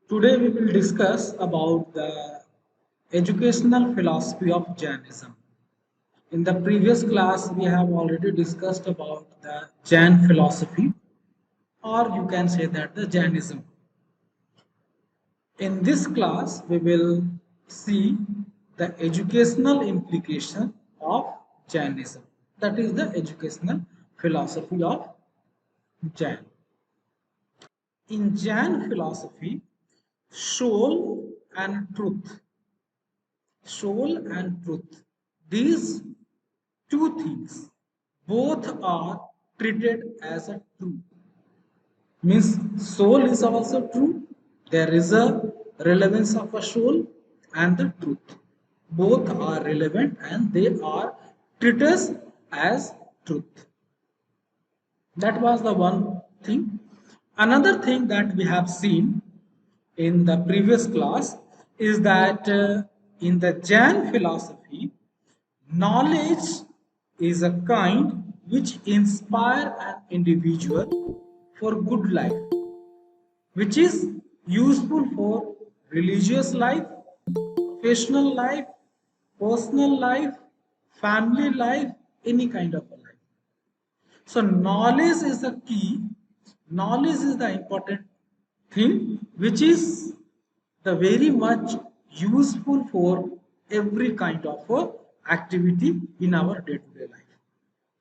Today we will discuss about the educational philosophy of Jainism. In the previous class, we have already discussed about the Jain philosophy, or you can say that the Jainism. In this class, we will see the educational implication of Jainism. That is the educational philosophy of Jain. In Jain philosophy, soul and truth soul and truth. These two things both are treated as a true. Means soul is also true. There is a relevance of a soul and the truth. Both are relevant and they are treated as truth. That was the one thing. Another thing that we have seen in the previous class is that in the Jain philosophy, knowledge is a kind which inspire an individual for good life, which is useful for religious life, professional life, personal life, family life, any kind of a life. So knowledge is the key. Knowledge is the important thing, which is the very much useful for every kind of activity in our day-to-day life.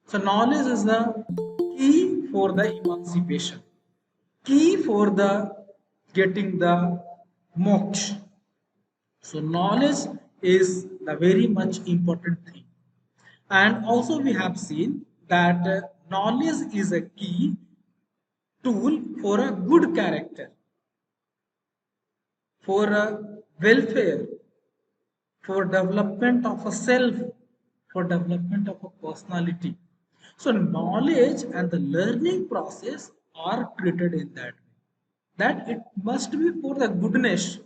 So knowledge is the key for the emancipation, key for the getting the moksha. So knowledge is the very much important thing. And also we have seen that knowledge is a key tool for a good character, for a welfare, for development of a self, for development of a personality. So knowledge and the learning process are treated in that way. That it must be for the goodness.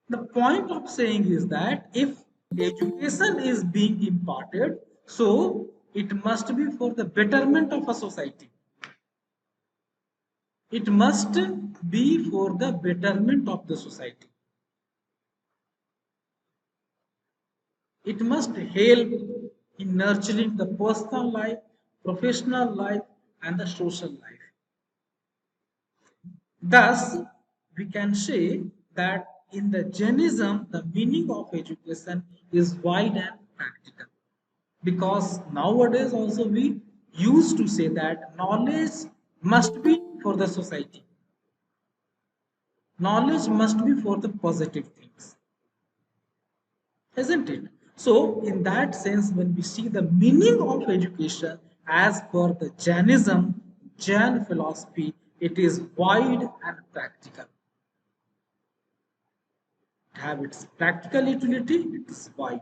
The point of saying is that if education is being imparted, so it must be for the betterment of a society. It must be for the betterment of the society. It must help in nurturing the personal life, professional life, and the social life. Thus, we can say that in the Jainism, the meaning of education is wide and practical. Because nowadays also we used to say that knowledge must be for the society. Knowledge must be for the positive things, isn't it? So, in that sense, when we see the meaning of education as per the Jainism, Jain philosophy, it is wide and practical. It have its practical utility, it is wide.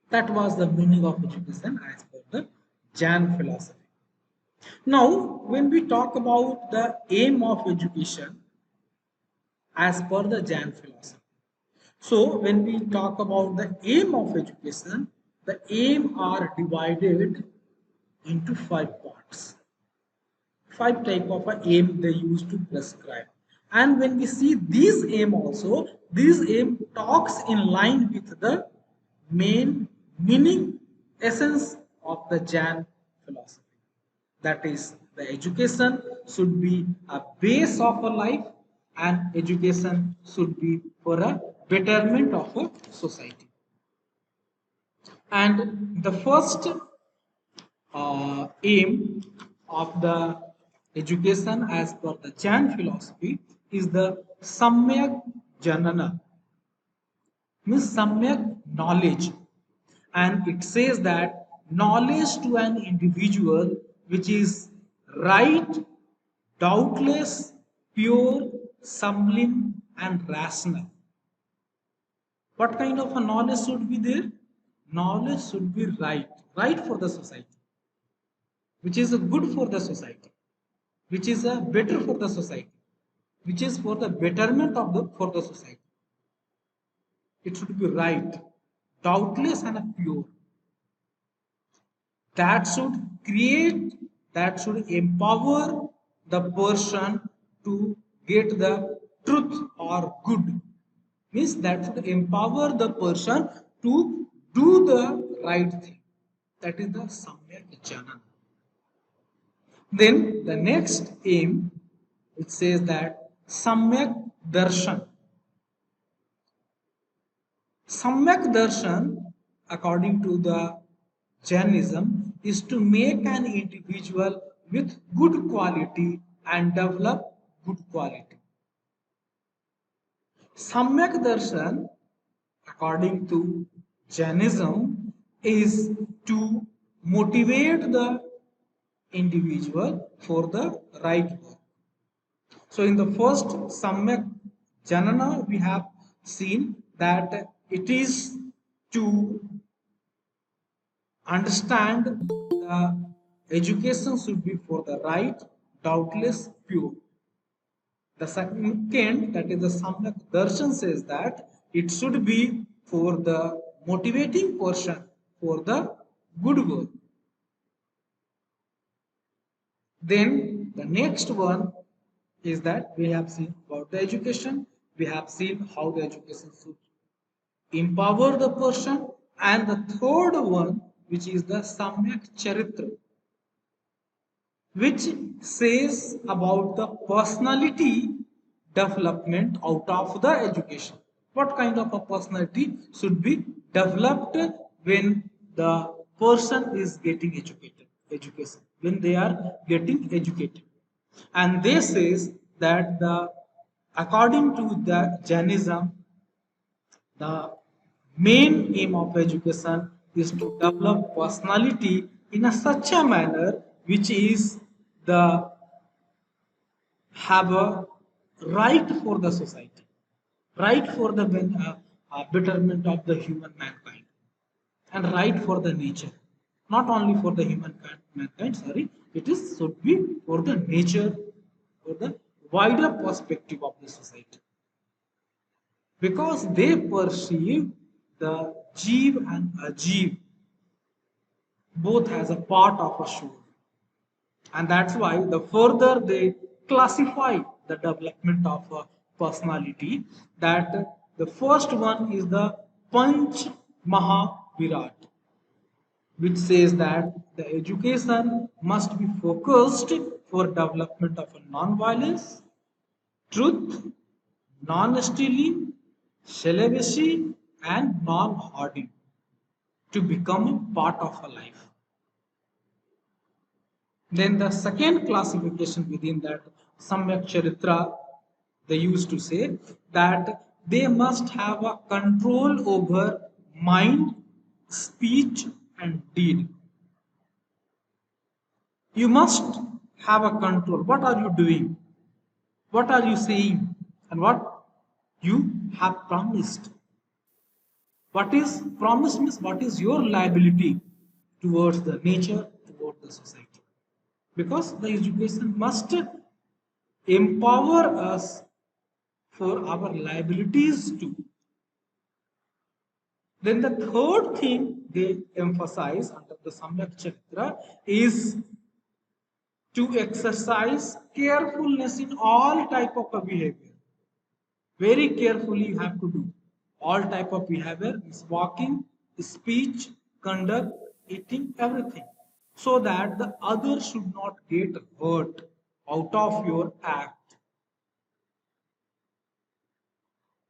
That was the meaning of education as per the Jain philosophy. Now, when we talk about the aim of education as per the Jain philosophy, so when we talk about the aim of education, the aim are divided into five parts. Five type of a aim they used to prescribe. And when we see this aim also, this aim talks in line with the main meaning, essence of the Jain philosophy. That is, the education should be a base of a life and education should be for a betterment of a society. And the first aim of the education as per the Jain philosophy is the Samyak Janana, means Samyak knowledge. And it says that knowledge to an individual which is right, doubtless, pure, sublime, and rational. What kind of a knowledge should be there? Knowledge should be right, right for the society, which is good for the society, which is better for the society, which is for the betterment of the for the society. It should be right, doubtless, and pure. That should create, that should empower the person to get the truth or good. Means that should empower the person to do the right thing. That is the Samyak Janana. Then the next aim, it says that Samyak Darshan. Samyak Darshan, according to the Jainism, is to make an individual with good quality and develop good quality. Samyak Darshan, according to Jainism, is to motivate the individual for the right work. So, in the first Samyak Janana, we have seen that it is to understand the education should be for the right, doubtless, pure. The second, that is the Samyak Darshan, says that it should be for the motivating portion for the good work. Then the next one is that we have seen about the education, we have seen how the education should empower the person, and the third one, which is the Samyak Charitra, which says about the personality development out of the education. What kind of a personality should be developed when the person is getting education, when they are getting educated. And they says that the according to the Jainism, the main aim of education is to develop personality in a such a manner which is the have a right for the society, right for the betterment of the human mankind, and right for the nature. Not only for the mankind, sorry, it is should be for the nature, for the wider perspective of the society, because they perceive the Jeev and Ajeev both as a part of a show. And that's why the further they classify the development of a personality, that the first one is the Panch Mahavirat, which says that the education must be focused for development of non-violence, truth, non-stealing, celibacy, and non-hoarding to become a part of a life. Then the second classification within that Samyak Charitra, they used to say that they must have a control over mind, speech, and deed. You must have a control. What are you doing? What are you saying? And what you have promised? What is promise means what is your liability towards the nature, towards the society? Because the education must empower us for our liabilities too. Then the third thing they emphasize under the Samyak Charitra is to exercise carefulness in all type of a behavior. Very carefully you have to do all type of behavior, is walking, speech, conduct, eating, everything, so that the other should not get hurt out of your act.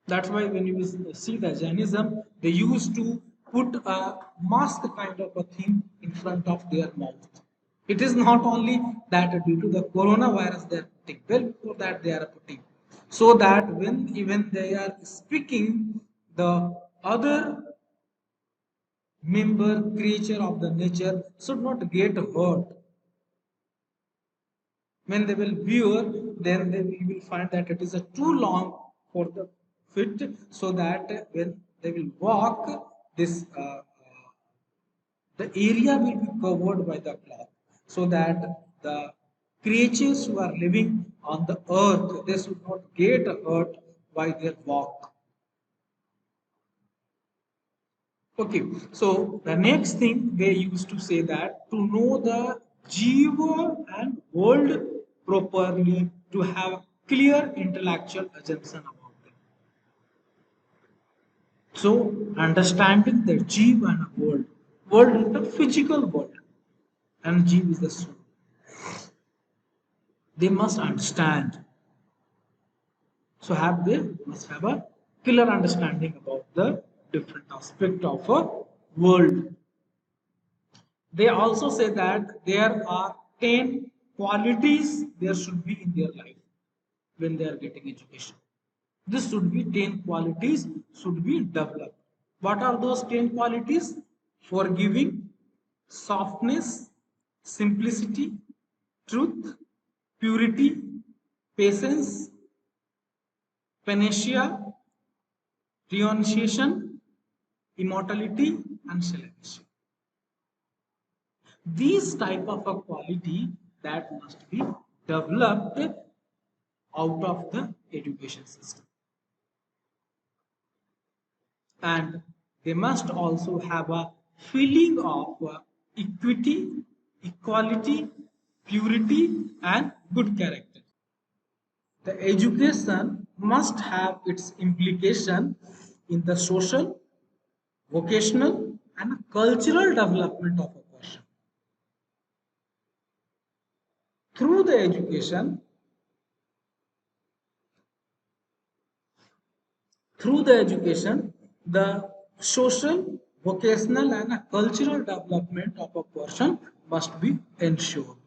That's why when you see the Jainism, they used to put a mask kind of a thing in front of their mouth. It is not only that due to the coronavirus they are putting, well before that they are putting, so that when even they are speaking, the other member creature of the nature should not get hurt. When they will view, then you will find that it is a too long for the fit, so that when they will walk, this the area will be covered by the cloth, so that the creatures who are living on the earth, they should not get hurt by their walk. Okay, so the next thing they used to say that to know the Jiva and world properly, to have clear intellectual assumption about them. So, understanding the jeev and a world. World is the physical world, and jeev is the soul. They must understand. So, they must have a clear understanding about the different aspect of a world. They also say that there are 10 qualities there should be in their life when they are getting education. This should be 10 qualities should be developed. What are those 10 qualities? Forgiving, softness, simplicity, truth, purity, patience, panacea, renunciation, immortality, and celebration. These type of a quality that must be developed out of the education system, and they must also have a feeling of equity, equality, purity, and good character. The education must have its implication in the social, vocational, and cultural development of a person. Through the education, the social, vocational, and a cultural development of a person must be ensured.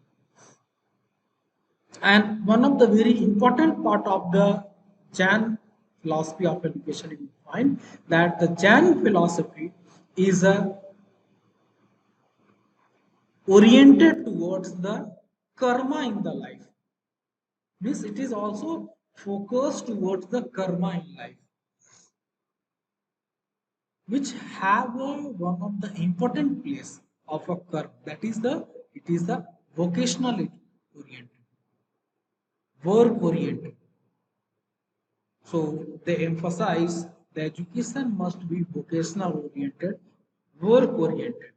And one of the very important part of the Jain philosophy of education, you will find that the Jain philosophy is oriented towards the karma in the life. Means it is also focused towards the karma in life, which have one of the important place of a karma. That is the vocational oriented, work oriented. So they emphasize the education must be vocational oriented, work oriented,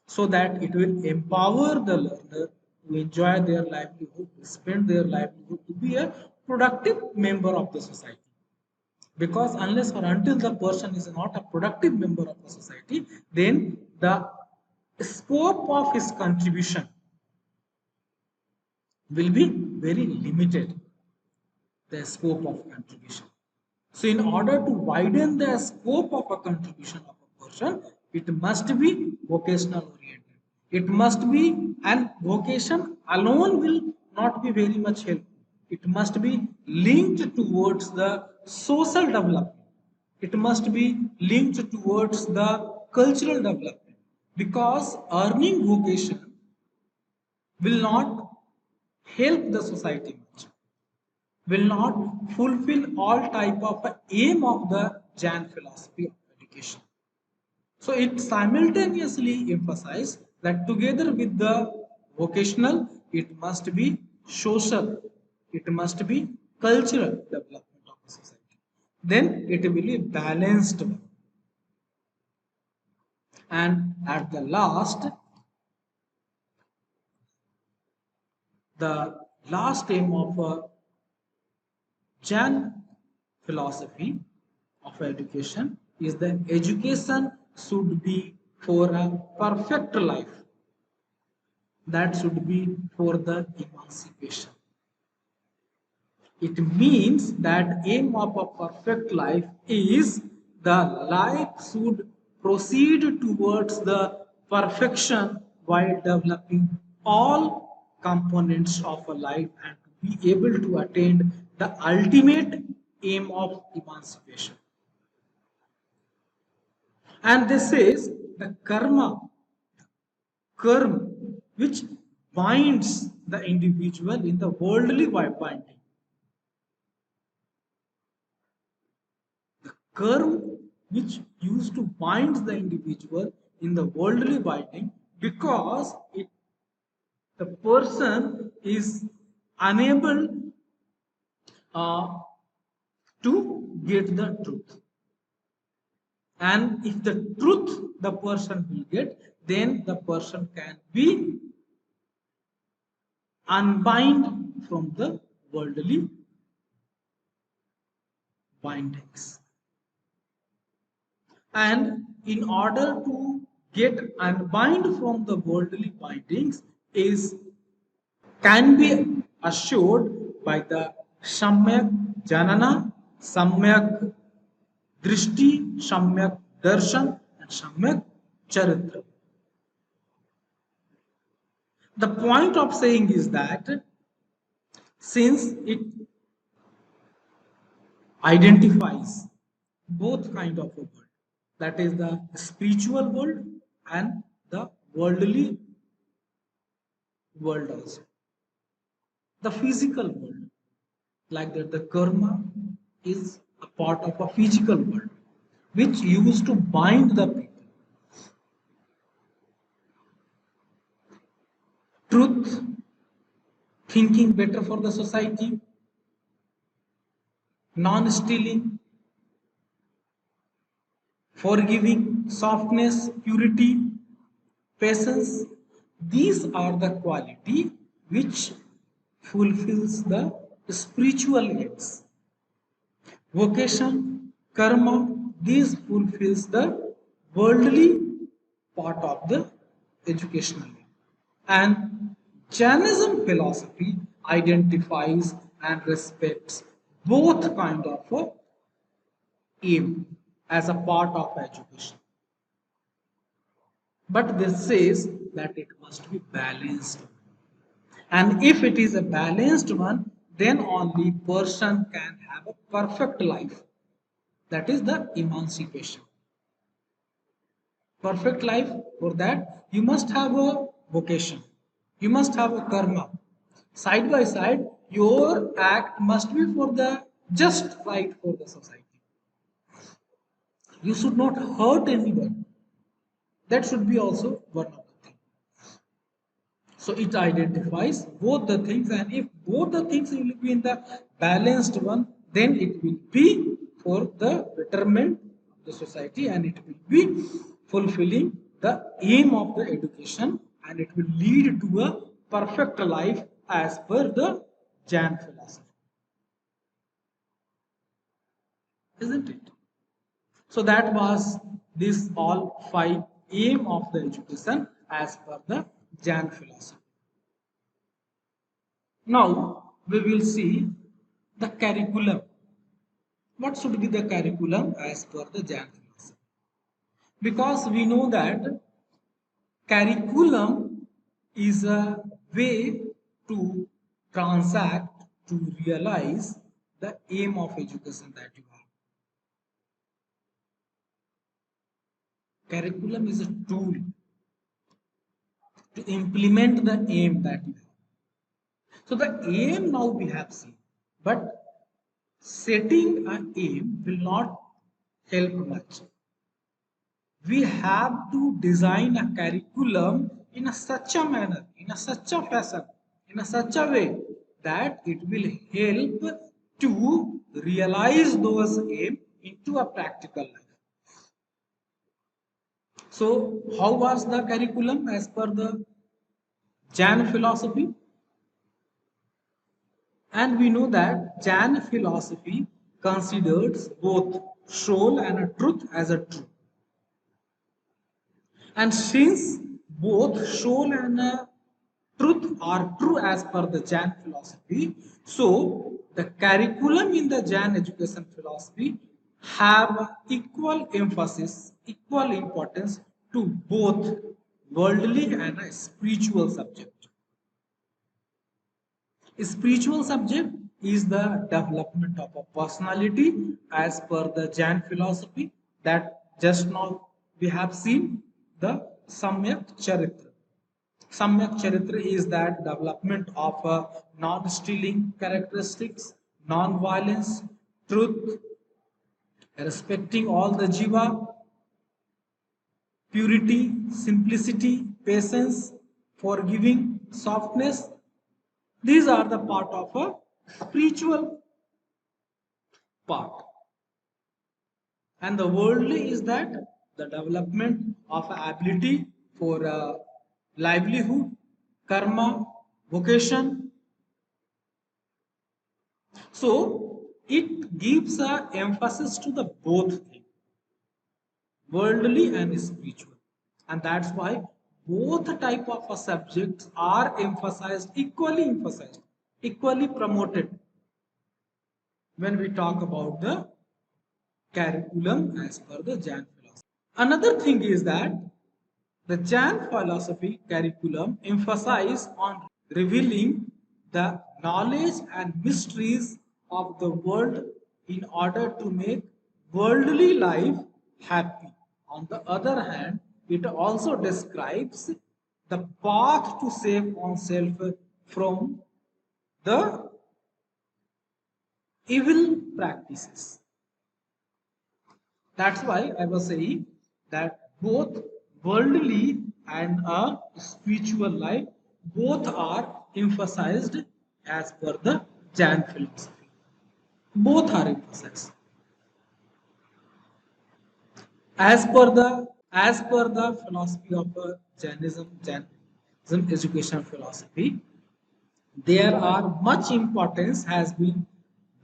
so that it will empower the learner to enjoy their livelihood, to spend their livelihood, to be a productive member of the society. Because unless or until the person is not a productive member of the society, then the scope of his contribution will be very limited. The scope of contribution. So, in order to widen the scope of a contribution of a person, it must be vocational oriented. It must be, and vocation alone will not be very much helpful. It must be linked towards the social development. It must be linked towards the cultural development, because earning vocation will not help the society much, will not fulfill all type of aim of the Jain philosophy of education. So it simultaneously emphasizes that together with the vocational, it must be social, it must be cultural development of the society. Then it will be balanced. And at the last, the last aim of Jain philosophy of education is that education should be for a perfect life. That should be for the emancipation. It means that aim of a perfect life is the life should proceed towards the perfection while developing all components of a life and to be able to attain the ultimate aim of emancipation. And this is the karma, which binds the individual in the worldly binding. Karma which used to bind the individual in the worldly binding, because the person is unable uh, to get the truth. And if the truth the person will get, then the person can be unbind from the worldly bindings. And in order to get unbind from the worldly bindings is can be assured by the Samyak Janana, Samyak Drishti, Samyak Darshan, and Samyak Charitra. The point of saying is that since it identifies both kind of a world, that is the spiritual world and the worldly world also, the physical world, like that the karma is a part of a physical world which used to bind the people. Truth, thinking better for the society, non-stealing, forgiving, softness, purity, patience. These are the quality which fulfills the spiritual aims. Vocation, karma, these fulfills the worldly part of the educational aim. And Jainism philosophy identifies and respects both kind of aim as a part of education. But this says that it must be balanced. And if it is a balanced one, then only person can have a perfect life. That is the emancipation. Perfect life, for that you must have a vocation. You must have a karma. Side by side, your act must be for the just right for the society. You should not hurt anyone. That should be also one of the things. So it identifies both the things, and if both the things will be in the balanced one, then it will be for the betterment of the society, and it will be fulfilling the aim of the education, and it will lead to a perfect life as per the Jain philosophy, isn't it? So that was this all five aim of the education as per the Jain philosophy. Now we will see the curriculum. What should be the curriculum as per the Jain philosophy? Because we know that curriculum is a way to transact, to realize the aim of education that you have. Curriculum is a tool to implement the aim that you have. So the aim now we have seen, but setting an aim will not help much. We have to design a curriculum in a such a manner, in a such a fashion, in a such a way that it will help to realize those aims into a practical life. So, how was the curriculum as per the Jain philosophy? And we know that Jain philosophy considers both soul and a truth as a truth. And since both soul and truth are true as per the Jain philosophy, so the curriculum in the Jain education philosophy have equal emphasis, equal importance to both worldly and a spiritual subject. A spiritual subject is the development of a personality as per the Jain philosophy that just now we have seen the Samyak Charitra. Samyak Charitra is that development of non-stealing characteristics, non-violence, truth, respecting all the jiva, purity, simplicity, patience, forgiving, softness. These are the part of a spiritual part. And the worldly is that the development of ability for livelihood, karma, vocation. So it gives a emphasis to the both things, worldly and spiritual, and that's why both type of subjects are emphasized, equally promoted when we talk about the curriculum as per the Jan philosophy. Another thing is that the Jan philosophy curriculum emphasizes on revealing the knowledge and mysteries of the world in order to make worldly life happy. On the other hand, it also describes the path to save oneself from the evil practices. That's why I was saying that both worldly and a spiritual life both are emphasized as per the Jain philosophy. Both are emphasized. As per the philosophy of Jainism education philosophy, there are much importance has been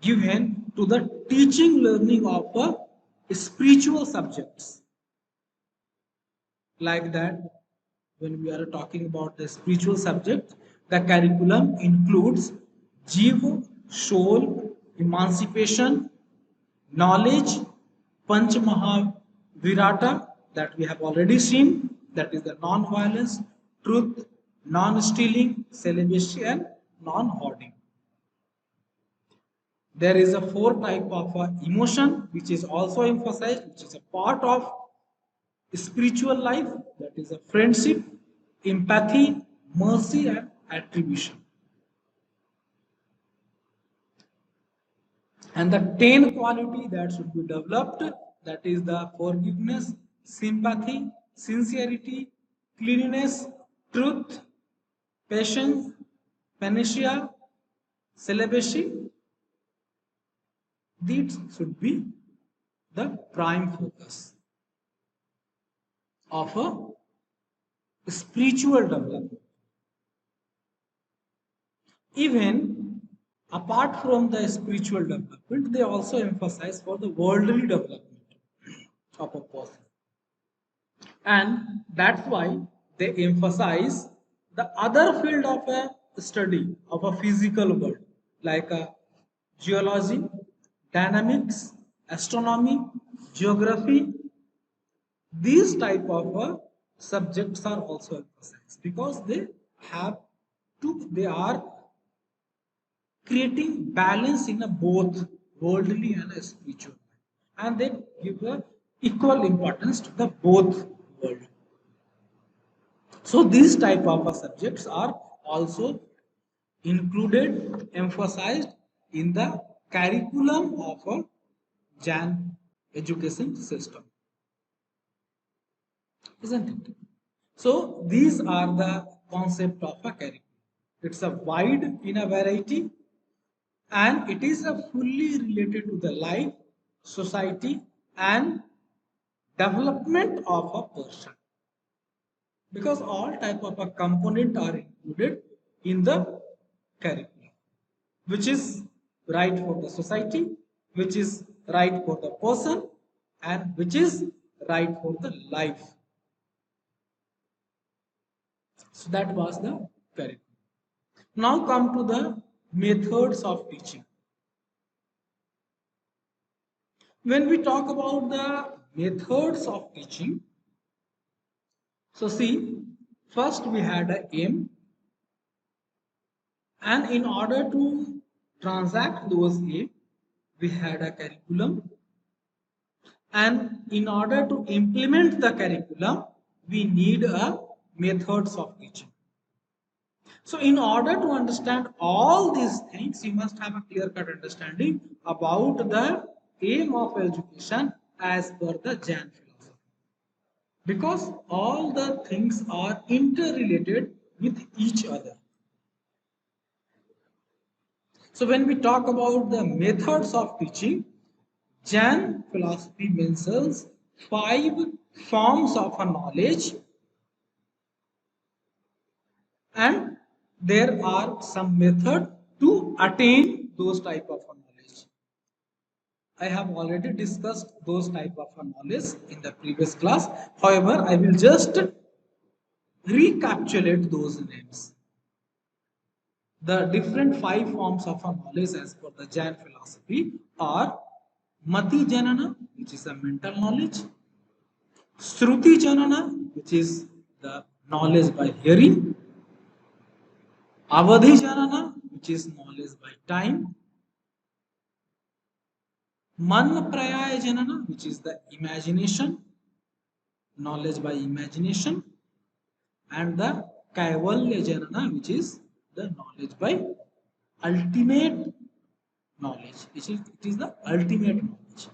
given to the teaching learning of spiritual subjects, like that when we are talking about the spiritual subject, the curriculum includes jiva, soul, emancipation, knowledge, panch mahavirata, that we have already seen, that is the non-violence, truth, non-stealing, celibacy, and non-hoarding. There is a four type of emotion which is also emphasized, which is a part of spiritual life, that is a friendship, empathy, mercy, and attribution. And the 10 quality that should be developed, that is the forgiveness, sympathy, sincerity, cleanliness, truth, patience, panacea, celibacy. These should be the prime focus of a spiritual development. Even apart from the spiritual development, they also emphasize for the worldly development of a person. And that's why they emphasize the other field of a study of a physical world, like geology, dynamics, astronomy, geography. These type of subjects are also emphasized because they are creating balance in a both worldly and a spiritual life, and they give a equal importance to the both world. So these type of subjects are also included, emphasized in the curriculum of a Jan education system, isn't it? So these are the concept of a curriculum. It's a wide in a variety, and it is a fully related to the life, society, and development of a person, because all type of a component are included in the curriculum, which is right for the society, which is right for the person, and which is right for the life. So that was the curriculum. Now come to the methods of teaching. When we talk about the methods of teaching, so see, first we had a aim, and in order to transact those aim, we had a curriculum, and in order to implement the curriculum, we need a methods of teaching. So in order to understand all these things, you must have a clear-cut understanding about the aim of education as per the Jain philosophy, because all the things are interrelated with each other. So when we talk about the methods of teaching, Jain philosophy mentions 5 forms of a knowledge, and there are some method to attain those type of knowledge. I have already discussed those type of knowledge in the previous class. However, I will just recapitulate those names. The different five forms of knowledge as per the Jain philosophy are Mati Janana, which is a mental knowledge, Shruti Janana, which is the knowledge by hearing, Avadhi Janana, which is knowledge by time, Man Prayaya Janana, which is the imagination, knowledge by imagination, and the Kaivalya Janana, which is the knowledge by ultimate knowledge. It is the ultimate knowledge.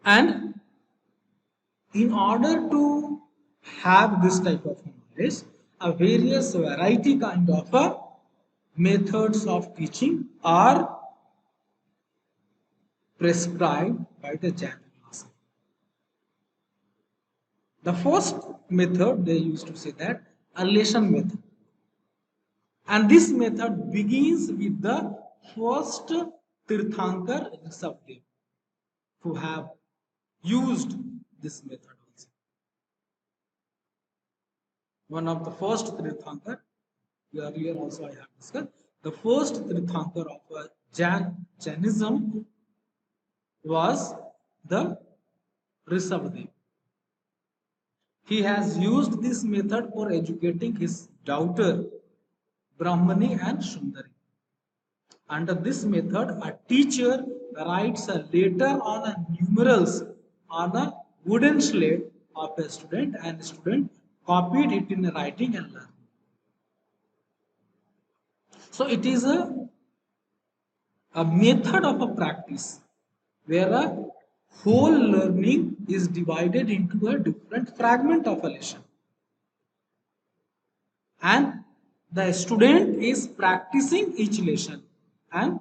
And in order to have this type of knowledge, a various variety kind of methods of teaching are prescribed by the Jain philosophy. The first method they used to say that allation method, and this method begins with the first Tirthankar Rishabdev, who have used this method also. One of the first Tirthankar, earlier also I have discussed, the first Tirthankar of Jainism was the Rishabdev. He has used this method for educating his daughter Brahmani and Sundari. Under this method, a teacher writes a letter on a numerals on a wooden slate of a student, and the student copied it in writing and learning. So it is a method of a practice where a whole learning is divided into a different fragment of a lesson, and the student is practicing each lesson and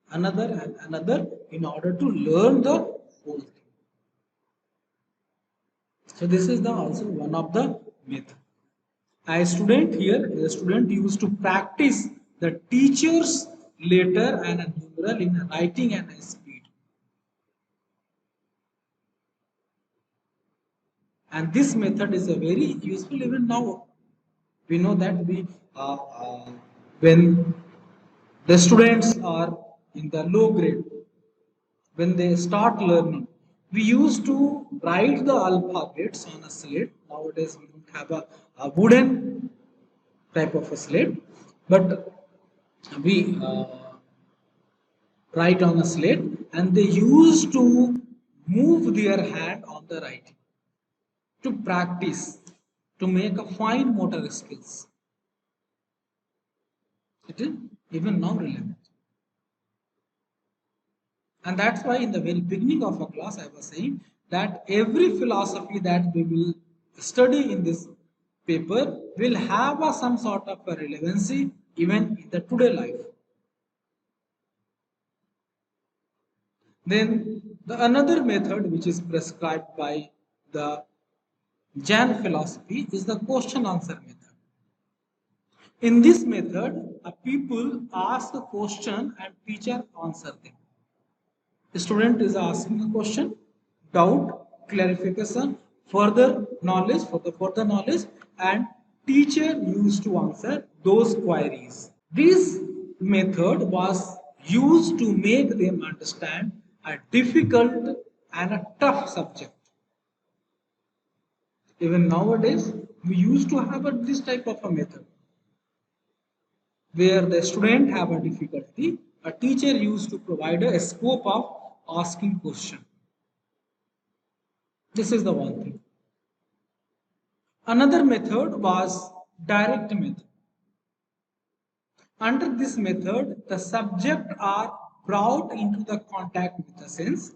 another in order to learn the whole thing. So this is the also one of the method. A student used to practice the teacher's letter and a numeral in writing and a speed. And this method is a very useful even now. We know that when the students are in the low grade, when they start learning, we used to write the alphabets on a slate. Nowadays, we don't have a wooden type of a slate, but we write on a slate, and they used to move their hand on the writing to practice, to make a fine motor skills. It is even now relevant. And that's why in the very beginning of a class, I was saying that every philosophy that we will study in this paper will have some sort of a relevancy even in the today life. Then the another method which is prescribed by the Jain philosophy is the question answer method. In this method, a people ask a question and teacher answer them. The student is asking a question, doubt, clarification, further knowledge, and teacher used to answer those queries. This method was used to make them understand a difficult and a tough subject. Even nowadays, we used to have this type of a method where the student have a difficulty, a teacher used to provide a scope of asking question. This is the one thing. Another method was direct method. Under this method, the subject are brought into the contact with the sense.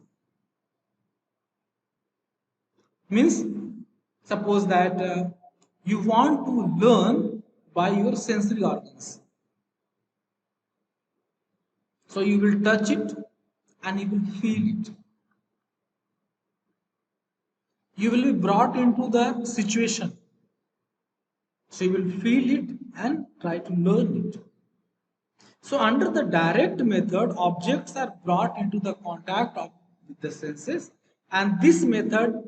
Means, suppose that you want to learn by your sensory organs. So you will touch it and you will feel it. You will be brought into the situation. So you will feel it and try to learn it. So under the direct method, objects are brought into the contact with the senses, and this method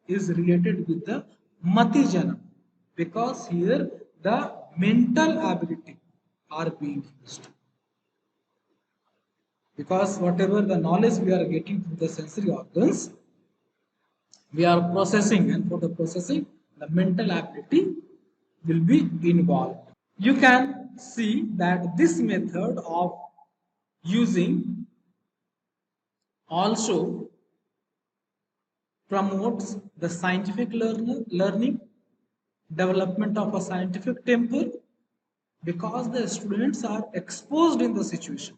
is related with the mati janam, because here the mental ability are being used. Because whatever the knowledge we are getting through the sensory organs, we are processing, and for the processing, the mental ability will be involved. You can see that this method of using also promotes the scientific learning, development of a scientific temper, because the students are exposed in the situation.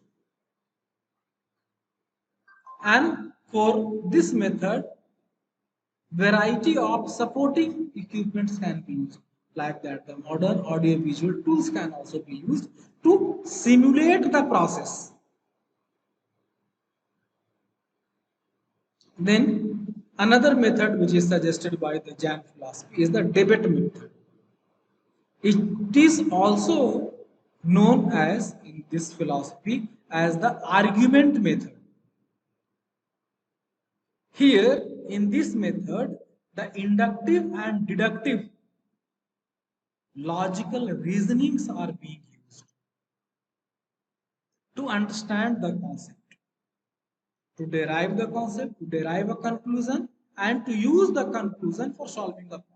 And for this method, variety of supporting equipments can be used, like that the modern audio visual tools can also be used to simulate the process. Then another method which is suggested by the Jain philosophy is the debate method. It is also known as in this philosophy as the argument method. Here in this method, the inductive and deductive logical reasonings are being used to understand the concept, to derive the concept, to derive a conclusion, and to use the conclusion for solving the problem.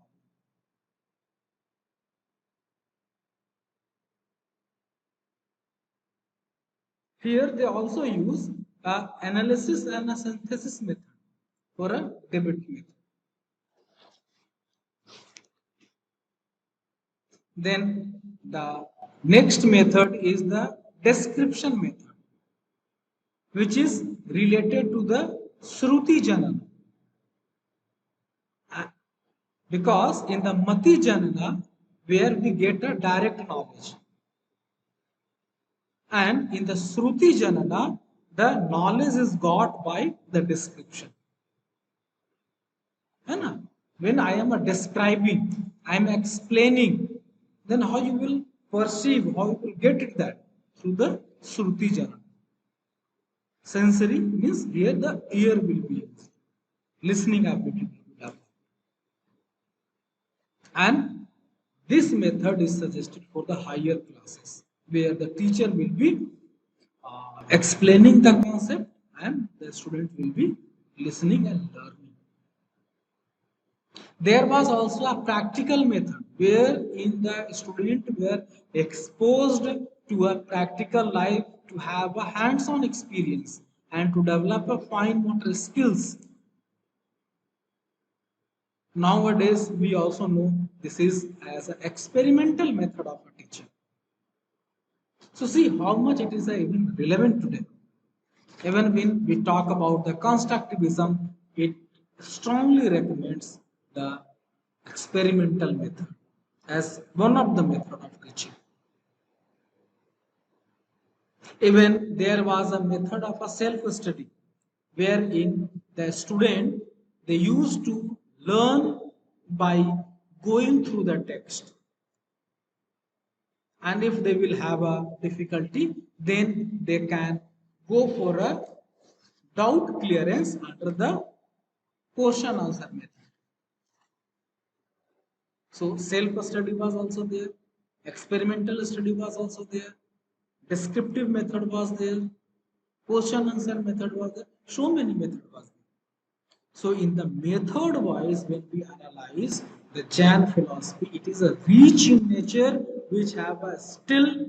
Here they also use a analysis and a synthesis method for a debate method. Then the next method is the description method, which is related to the Shruti Janana. Because in the Mati Janana, where we get a direct knowledge, and in the Shruti Janana, the knowledge is got by the description. When I am describing, I am explaining, then how you will perceive, how you will get it that? Through the Shruti Janana. Sensory means here the ear will be used. Listening ability will be developed. And this method is suggested for the higher classes, where the teacher will be explaining the concept and the student will be listening and learning. There was also a practical method where in the student were exposed to a practical life, to have a hands-on experience and to develop a fine motor skills. Nowadays, we also know this is as an experimental method of a teaching. So see how much it is even relevant today. Even when we talk about the constructivism, it strongly recommends the experimental method as one of the method of teaching. Even there was a method of a self-study, wherein the student they used to learn by going through the text, and if they will have a difficulty, then they can go for a doubt clearance under the question answer method. So self-study was also there, experimental study was also there, descriptive method was there, question answer method was there, so many methods was there. So in the method wise, when we analyze the Jain philosophy, it is a rich in nature which have a still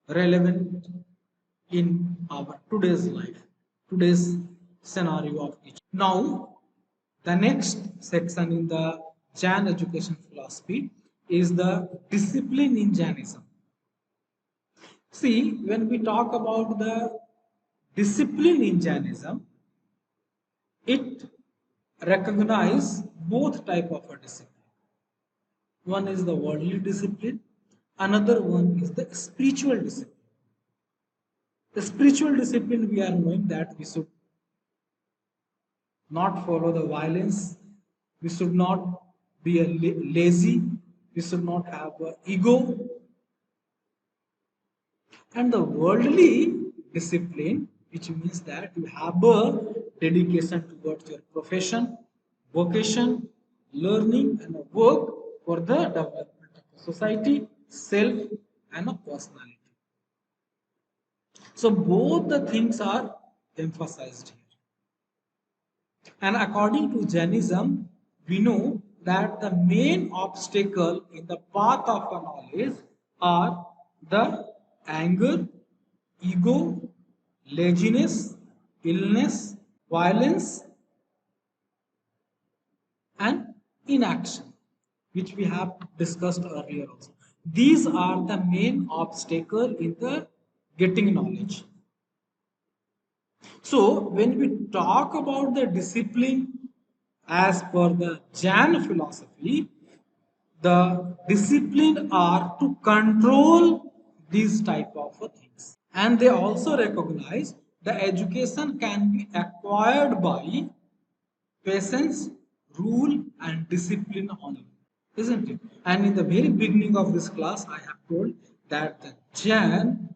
relevant in our today's life, today's scenario of teaching. Now, the next section in the Jain education philosophy is the discipline in Jainism. See, when we talk about the discipline in Jainism, it recognizes both type of a discipline. One is the worldly discipline, another one is the spiritual discipline. The spiritual discipline, we are knowing that we should not follow the violence, we should not be a lazy, we should not have an ego. And the worldly discipline, which means that you have a dedication towards your profession, vocation, learning, and a work for the development of the society, self, and a personality. So both the things are emphasized here. And according to Jainism, we know that the main obstacle in the path of a knowledge are the anger, ego, laziness, illness, violence, and inaction, which we have discussed earlier also. These are the main obstacle in the getting knowledge. So, when we talk about the discipline as per the Jain philosophy, the discipline are to control these type of things. And they also recognize the education can be acquired by patience, rule, and discipline only. Isn't it? And in the very beginning of this class, I have told that the Jain,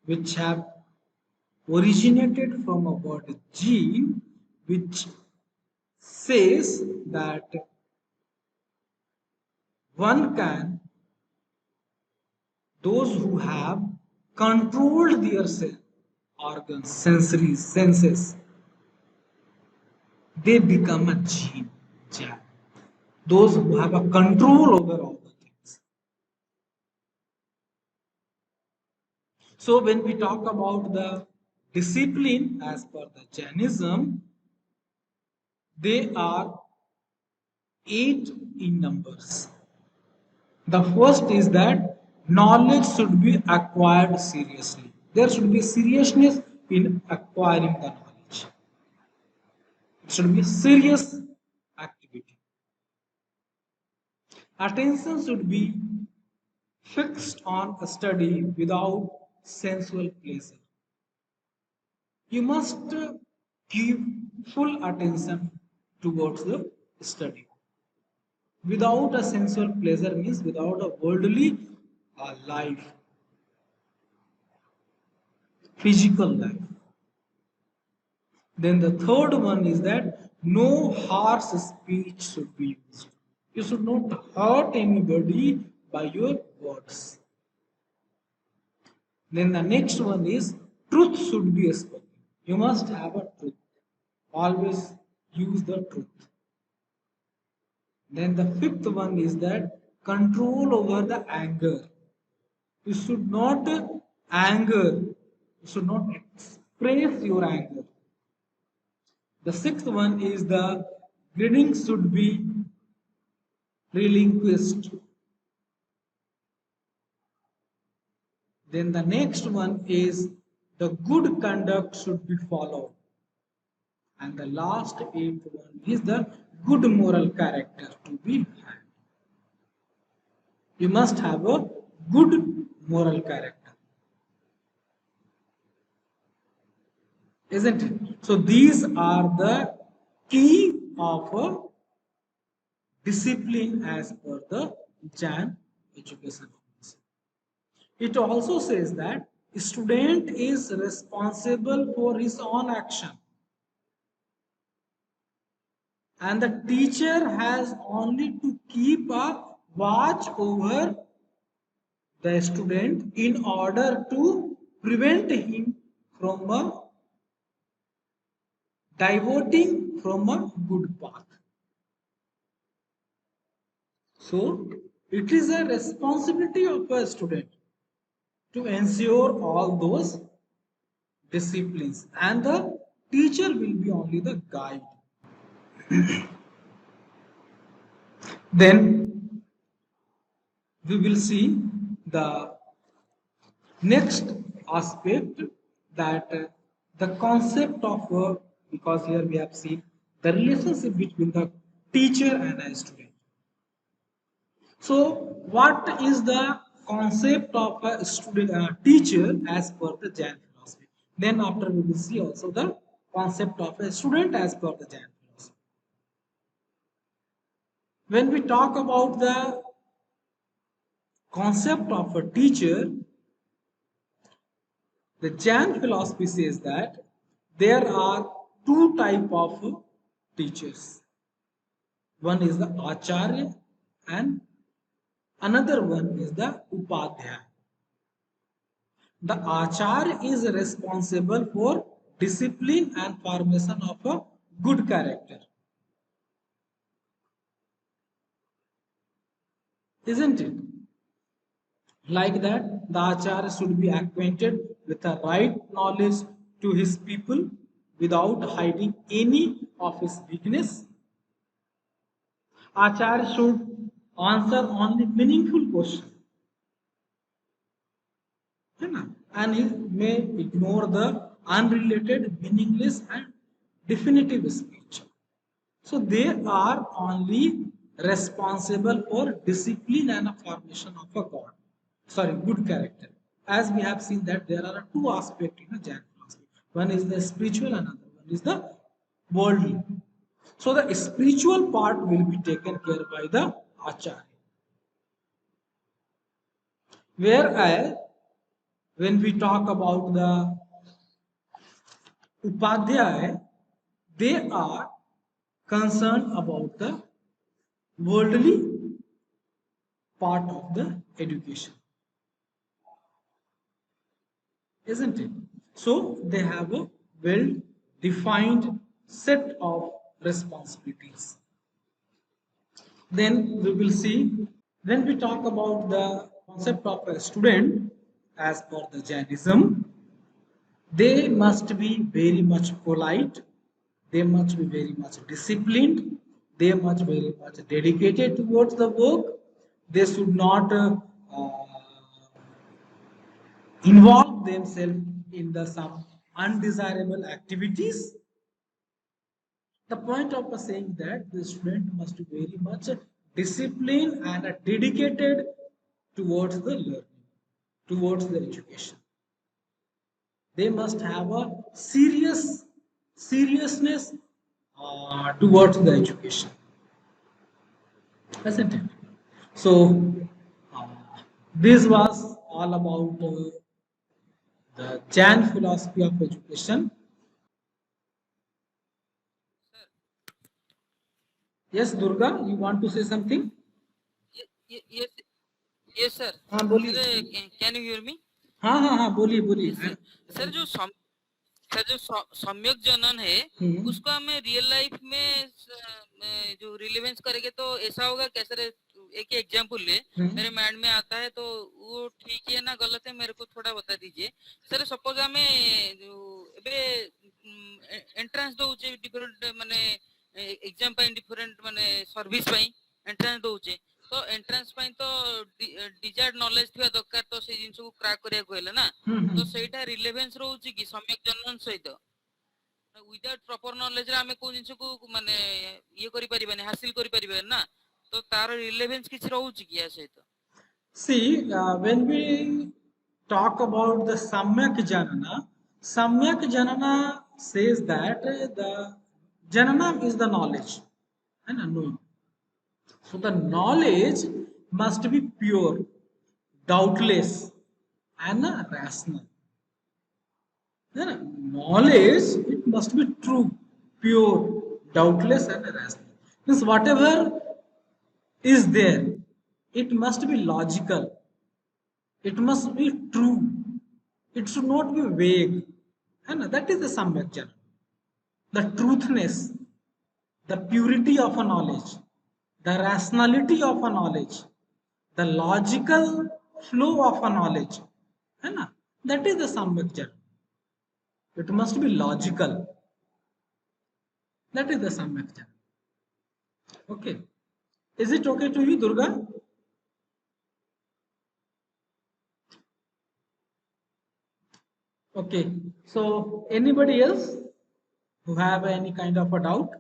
which have originated from a word gene, which says that one can, those who have controlled their organs, sensory senses, they become a gene. Jab. Those who have a control over all the things. So when we talk about the discipline as per the Jainism, they are 8 in numbers. The first is that knowledge should be acquired seriously. There should be seriousness in acquiring the knowledge. It should be a serious activity. Attention should be fixed on a study without sensual pleasure. You must give full attention towards the study. Without a sensual pleasure means without a worldly life, physical life. Then the third one is that no harsh speech should be used. You should not hurt anybody by your words. Then the next one is truth should be spoken. You must have a truth. Always use the truth. Then the fifth one is that control over the anger. You should not anger. You should not express your anger. The sixth one is the greeting should be relinquished. Then the next one is the good conduct should be followed. And the last eighth one is the good moral character to be had. You must have a good moral character. Isn't it? So these are the key of a discipline as per the Jain education policy. It also says that student is responsible for his own action and the teacher has only to keep a watch over the student in order to prevent him from diverting from a good path. So it is a responsibility of a student to ensure all those disciplines and the teacher will be only the guide. Then we will see the next aspect that the concept of because here we have seen the relationship between the teacher and a student. So what is the concept of a student teacher as per the Jain philosophy? Then after we will see also the concept of a student as per the Jain philosophy. When we talk about the concept of a teacher, The Jain philosophy says that there are two type of teachers. One is the Acharya and another one is the Upadhyaya. The Acharya is responsible for discipline and formation of a good character. Isn't it? Like that, the Acharya should be acquainted with the right knowledge to his people without hiding any of his weakness. Acharya should answer only meaningful questions. And he may ignore the unrelated, meaningless, and definitive speech. So they are only responsible for discipline and a formation of a god. Sorry, good character. As we have seen that there are two aspects in a Jain philosophy. One is the spiritual, another one is the worldly. So the spiritual part will be taken care by the Acharya. Whereas when we talk about the Upadhyaya, they are concerned about the worldly part of the education, isn't it? So they have a well defined set of responsibilities. Then we will see when we talk about the concept of a student as per the Jainism, they must be very much polite, they must be very much disciplined, they must be very much dedicated towards the work, they should not involve themselves in the some undesirable activities. The point of saying that the student must be very much disciplined and dedicated towards the learning, towards the education. They must have a seriousness towards the education, isn't it? So uh, this was all about the Jain philosophy of education. Sir, Yes, Durga, you want to say something? yes, yes, sir. हाँ Sir, बोलिए. can you hear me? हाँ हाँ हाँ बोलिए बोलिए. Yes, sir. Sir जो sir जो सम्यक जनन है हम्म. उसको हमें रियल लाइफ में जो रिलेवेंस करेंगे तो ऐसा होगा क्या सर? एक एग्जांपल ले मेरे माइंड में आता है तो वो ठीक है ना गलत है मेरे को थोड़ा बता दीजिए सर. सपोज हमें ଏବେ एंट्रेंस दउचे डिफरेंट माने एग्जाम ପାଇଁ डिफरेंट माने सर्विस ପାଇଁ एंट्रेंस दउचे तो एंट्रेंस ପାଇଁ तो डिजायर्ड नॉलेज थिबा दरकार तो से जिंस को क्रैक करिया कहले ना तो ସେଇଟା ରିଲେଭେନ୍ସ ରହୁଛି କି ସମ୍ୟକ ଜନନ ସହିତ? ୱିଦାଉଟ୍ ପ୍ରପର ନଲେଜ ରେ ଆମେ କୋଉ ଜିନିଷକୁ ମାନେ ଇଏ କରିପାରିବାନି ହାସିଲ କରିପାରିବାନି ନା ତ ତାର ରିଲେଭେନ୍ସ କିଛି ରହୁଛି କି ୟା ସହିତ? See, when we talk about the Samyak Janana says that the Janana is the knowledge and unknowing. So the knowledge must be pure, doubtless, and rational. Then knowledge it must be true, pure, doubtless, and rational. Means whatever is there, it must be logical, it must be true, it should not be vague. And that is the Samyak Jnana. The truthness, the purity of a knowledge, the rationality of a knowledge, the logical flow of a knowledge. है that is the Samyak Jnana. It must be logical. That is the Samyak Jnana. Okay. Is it okay to you, Durga? Okay. So anybody else who have any kind of a doubt?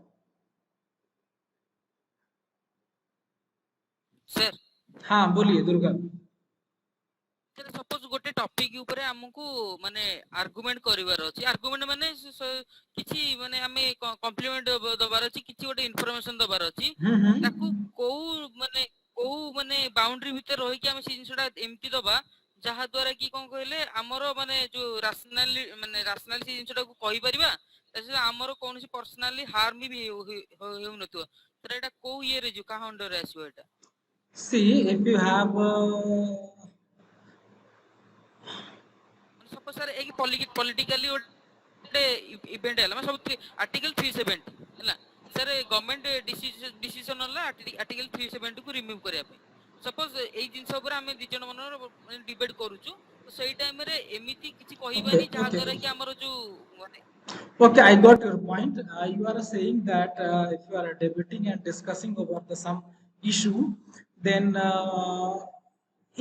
Sir हाँ बोलिए Durga. Sir suppose गोटे topic ऊपर हमको माने argument करिवार अछि argument माने किछि माने हमें कॉम्प्लीमेंट दबार अछि किछि गोटे इंफॉर्मेशन दबार अछि ताकू को माने बाउंड्री भीतर रहि कि हम से जिंसटा एमटी दबा जहा द्वारा कि कोन कहले हमरो माने जो राशनली से जिंसटा को कहि परिबा तसे हमरो कोनसी पर्सनली हार्म भी हेउ नथो तर एटा को ये रे जो का under आसीबो Etah See, if you have suppose sir एक पॉलिटिकली ଗୋଟେ ଇଭେଣ୍ଟ ହେଲା ମାନେ ସବୁ ଆର୍ଟିକଲ 370 ହେଲା ସर ଗଭର୍ଣ୍ଣମେଣ୍ଟ ଡିସିଜନ ହେଲା ଆର୍ଟିକଲ 370 କୁ ରିମୁଭ କରିବା ପାଇଁ ସପୋଜ ଏଇ ଜିନିଷ ଉପରେ ଆମେ ଦି ଜଣ ମନର ଡିବେଟ କରୁଛୁ ତ ସେଇ ଟାଇମ ରେ ଏମିତି କିଛି କହିବାନି ଯାହା ଦ୍ୱାରା କି ଆମର ଯୋଉ ମାନେ okay, I got your point. You are saying that if you are debating and discussing over some issue, then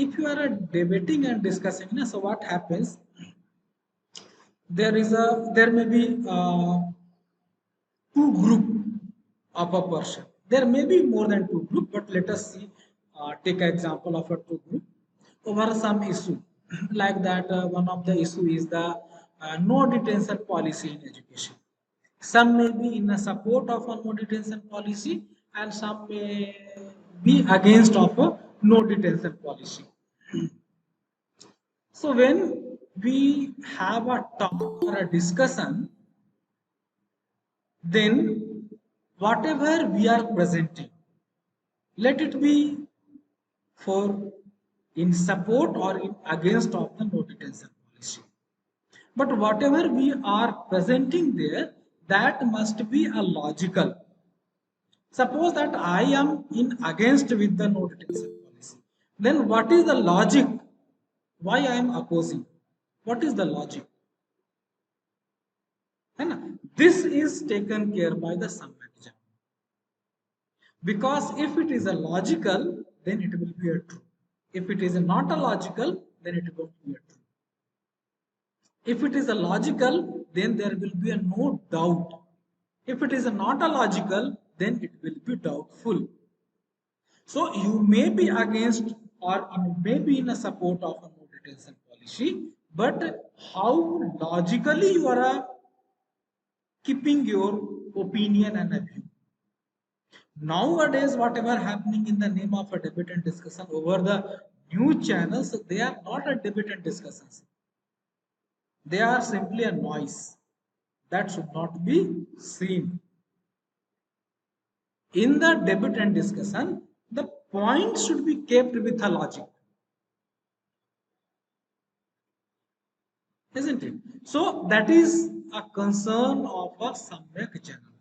if you are debating and discussing, so what happens? There may be two group of a person. There may be more than two group, but let us see. Take an example of a two group over some issue like that. One of the issue is the no detention policy in education. Some may be in a support of a no detention policy, and some may be against of a no detention policy. So when we have a talk or a discussion, then whatever we are presenting, let it be for in support or in against of the no detention policy. But whatever we are presenting there, that must be a logical. Suppose that I am in against with the no detention policy. Then what is the logic? Why I am opposing? What is the logic? And this is taken care by the Samyak Jnana. Because if it is a logical, then it will be a true. If it is not a logical, then it won't be a true. If it is a logical, then there will be a no doubt. If it is not a logical, then it will be doubtful. So you may be against or you may be in a support of a no detention policy, but how logically you are keeping your opinion and a view. Nowadays, whatever happening in the name of a debate and discussion over the news channels, they are not a debate and discussions. They are simply a noise that should not be seen. In the debate and discussion, the point should be kept with a logic. Isn't it? So that is a concern of a Samyak Jnana.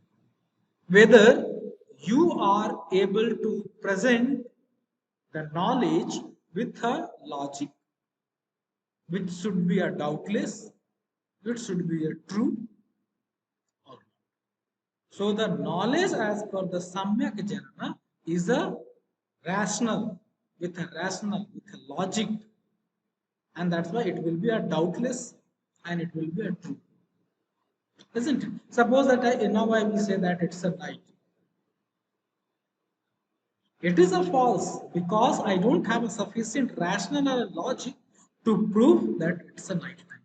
Whether you are able to present the knowledge with a logic, which should be a doubtless, which should be a true. So the knowledge as per the Samyak Jnana is a rational, with a logic, and that's why it will be a doubtless and it will be a true. Isn't it? Suppose that now I will say that it's a night. It is a false because I don't have a sufficient rational or logic to prove that it's a night time.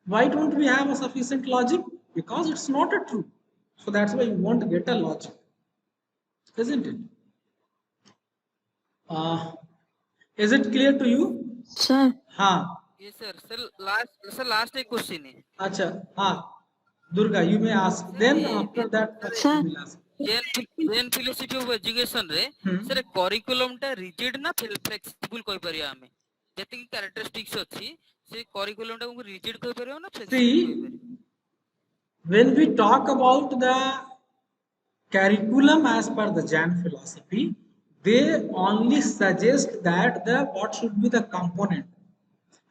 Why don't we have a sufficient logic? Because it's not a true. So that's why you won't get a logic. Isn't it? Is it clear to you? Sir. हाँ. Yes, sir. Last एक question है. अच्छा, हाँ. Durga, you may ask. Then after that, Sir. you will ask. Jain philosophy of education रे sir curriculum टा rigid ना flexible कहि परिया हमें जति की कैरेक्टरिस्टिक्स अछि से करिकुलम टा को रिजिड कहि परियो ना फ्लेक्सिबल कहि परियो when we talk about the curriculum as per the Jain philosophy, they only suggest that what should be the component,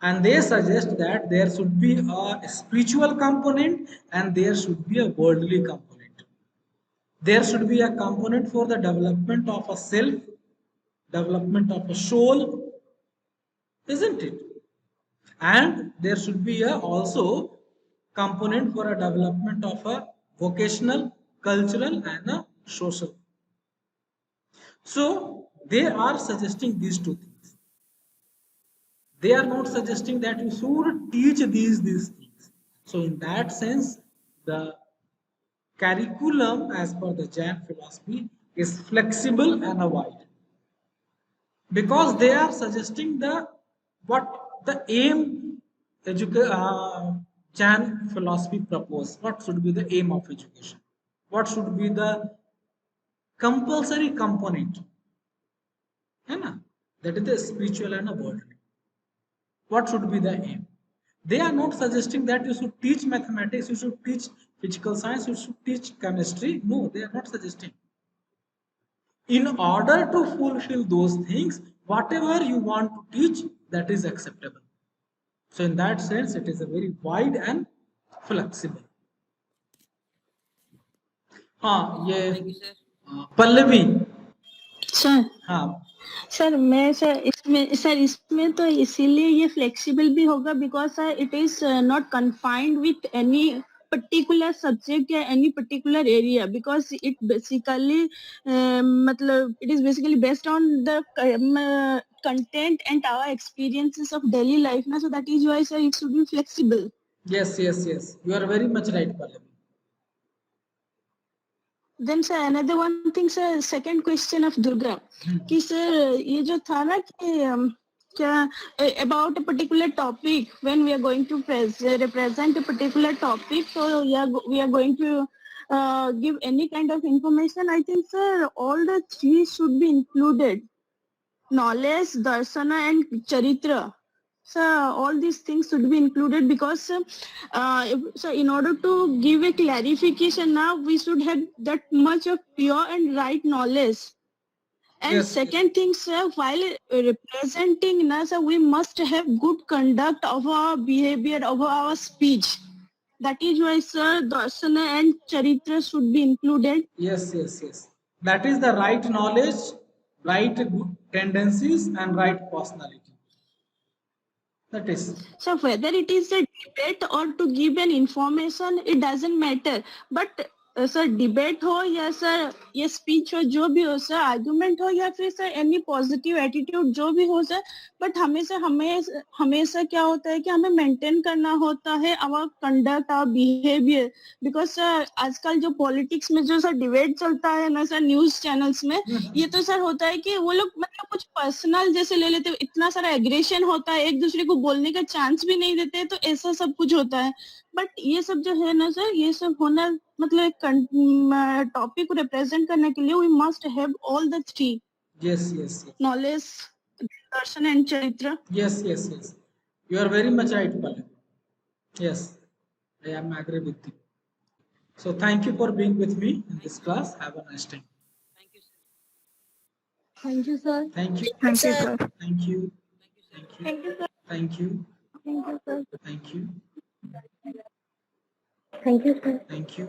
and they suggest that there should be a spiritual component and there should be a worldly component. There should be a component for the development of a self, development of a soul, isn't it? And there should be also component for a development of a vocational, cultural and a social. So they are suggesting these two things. They are not suggesting that you should teach these things. So in that sense, the curriculum as per the Jain philosophy is flexible and wide. because they are suggesting the aim Jan philosophy propose. What should be the aim of education? What should be the compulsory component? है ना? That is the spiritual and the worldly. What should be the aim? They are not suggesting that you should teach mathematics, you should teach physical science, you should teach chemistry. No, they are not suggesting. In order to fulfill those things, whatever you want to teach, that is acceptable. So in that sense, it is a very wide and flexible. हाँ ये thank you sir Pallavi sir हाँ sir मैं sir इसमें तो इसीलिए ये flexible भी होगा because sir it is not confined with any particular subject या any particular area because it basically मतलब it is basically based on the content and our experiences of daily life na, so that is why sir it should be flexible. yes you are very much right Pallavi. Then sir another one thing sir second question of Durga कि sir ये जो था ना कि क्या about a particular topic when we are going to represent a particular topic so we are going to give any kind of information. I think sir all the three should be included: knowledge, darshana and charitra. So all these things should be included because so in order to give a clarification now we should have that much of pure and right knowledge. And Yes, second thing sir while representing na sir we must have good conduct of our behavior of our speech. That is why sir darshana and charitra should be included. yes that is the right knowledge, right good tendencies and right personality. That is So whether it is a debate or to give an information, it doesn't matter. But sir debate हो या sir ये speech हो जो भी हो sir argument हो या फिर सर any positive attitude जो भी हो सर but हमेशा क्या होता है कि हमें maintain करना होता है our conduct our behavior because sir आजकल जो politics में जो सर debate चलता है ना सर news channels में ये तो सर होता है कि वो लोग मतलब कुछ पर्सनल जैसे ले लेते हैं इतना सारा एग्रेशन होता है एक दूसरे को बोलने का चांस भी नहीं देते तो ऐसा सब कुछ होता है बट ये सब जो है ना सर ये सब होना मतलब टॉपिक को रिप्रेजेंट करने के लिए we must have all the three yes knowledge darshan and charitra yes you are very much right Pallavi. Yes, I am agree with you. So thank you for being with me in this class. Have a nice time. Thank you sir thank you sir Thank you. Thank you sir Thank you. Thank you Thank you. Thank you sir Thank you. Thank you sir Thank you.